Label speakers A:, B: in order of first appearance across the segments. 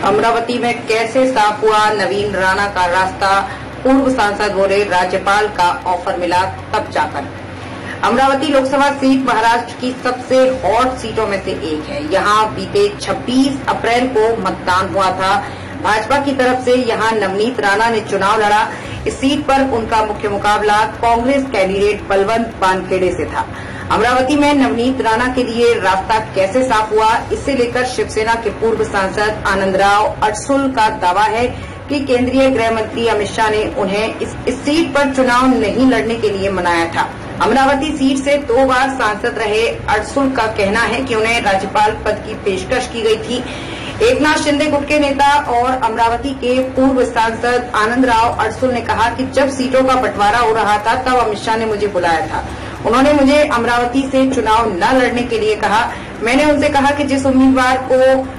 A: अमरावती में कैसे साफ हुआ नवीन राणा का रास्ता, पूर्व सांसद बोले राज्यपाल का ऑफर मिला तब जाकर। अमरावती लोकसभा सीट महाराष्ट्र की सबसे हॉट सीटों में से एक है। यहां बीते 26 अप्रैल को मतदान हुआ था। भाजपा की तरफ से यहां नवनीत राणा ने चुनाव लड़ा। इस सीट पर उनका मुख्य मुकाबला कांग्रेस कैंडिडेट बलवंत वानखेड़े से था। अमरावती में नवनीत राणा के लिए रास्ता कैसे साफ हुआ, इससे लेकर शिवसेना के पूर्व सांसद आनंदराव अडसुल का दावा है कि केंद्रीय गृह मंत्री अमित शाह ने उन्हें इस सीट पर चुनाव नहीं लड़ने के लिए मनाया था। अमरावती सीट से 2 बार सांसद रहे अडसुल का कहना है कि उन्हें राज्यपाल पद की पेशकश की गई थी। एकनाथ शिंदे गुट के नेता और अमरावती के पूर्व सांसद आनंदराव अडसुल ने कहा कि जब सीटों का बंटवारा हो रहा था तब अमित शाह ने मुझे बुलाया था। उन्होंने मुझे अमरावती से चुनाव न लड़ने के लिए कहा। मैंने उनसे कहा कि जिस उम्मीदवार को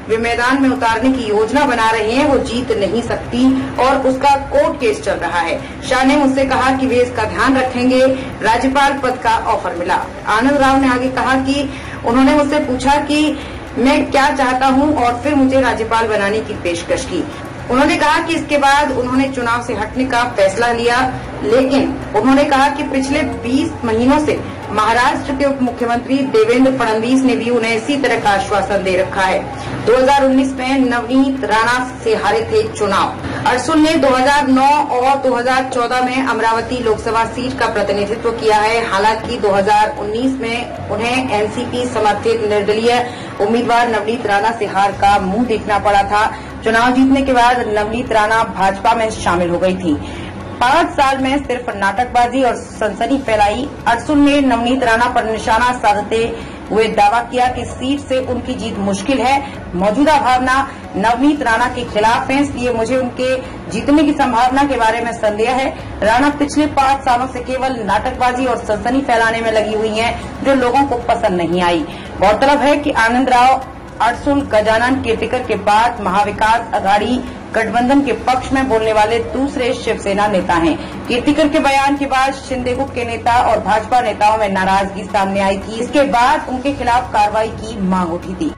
A: वे मैदान में उतारने की योजना बना रहे हैं वो जीत नहीं सकती और उसका कोर्ट केस चल रहा है। शाह ने मुझसे कहा कि वे इसका ध्यान रखेंगे। राज्यपाल पद का ऑफर मिला। आनंद राव ने आगे कहा कि उन्होंने मुझसे पूछा कि मैं क्या चाहता हूं और फिर मुझे राज्यपाल बनाने की पेशकश की। उन्होंने कहा कि इसके बाद उन्होंने चुनाव से हटने का फैसला लिया, लेकिन उन्होंने कहा कि पिछले 20 महीनों से महाराष्ट्र के उप मुख्यमंत्री देवेंद्र फडणवीस ने भी उन्हें इसी तरह का आश्वासन दे रखा है। 2019 में नवनीत राणा से हारे थे चुनाव। अडसुल ने 2009 और 2014 में अमरावती लोकसभा सीट का प्रतिनिधित्व किया है। हालांकि 2019 में उन्हें एनसीपी समर्थित निर्दलीय उम्मीदवार नवनीत राणा से हार का मुंह देखना पड़ा था। चुनाव जीतने के बाद नवनीत राणा भाजपा में शामिल हो गई थी। 5 साल में सिर्फ नाटकबाजी और सनसनी फैलाई। अडसुल ने नवनीत राणा पर निशाना साधते हुए दावा किया कि सीट से उनकी जीत मुश्किल है। मौजूदा भावना नवनीत राणा के खिलाफ है, इसलिए मुझे उनके जीतने की संभावना के बारे में संदेह है। राणा पिछले 5 सालों से केवल नाटकबाजी और सनसनी फैलाने में लगी हुई हैं, जो लोगों को पसंद नहीं आई। गौरतलब है कि आनंदराव अडसुल गजानन कीर्तिकर के बाद महाविकास अघाड़ी गठबंधन के पक्ष में बोलने वाले दूसरे शिवसेना नेता हैं। कीर्तिकर के बयान के बाद शिंदे गुट के नेता और भाजपा नेताओं में नाराजगी सामने आई थी। इसके बाद उनके खिलाफ कार्रवाई की मांग उठी थी।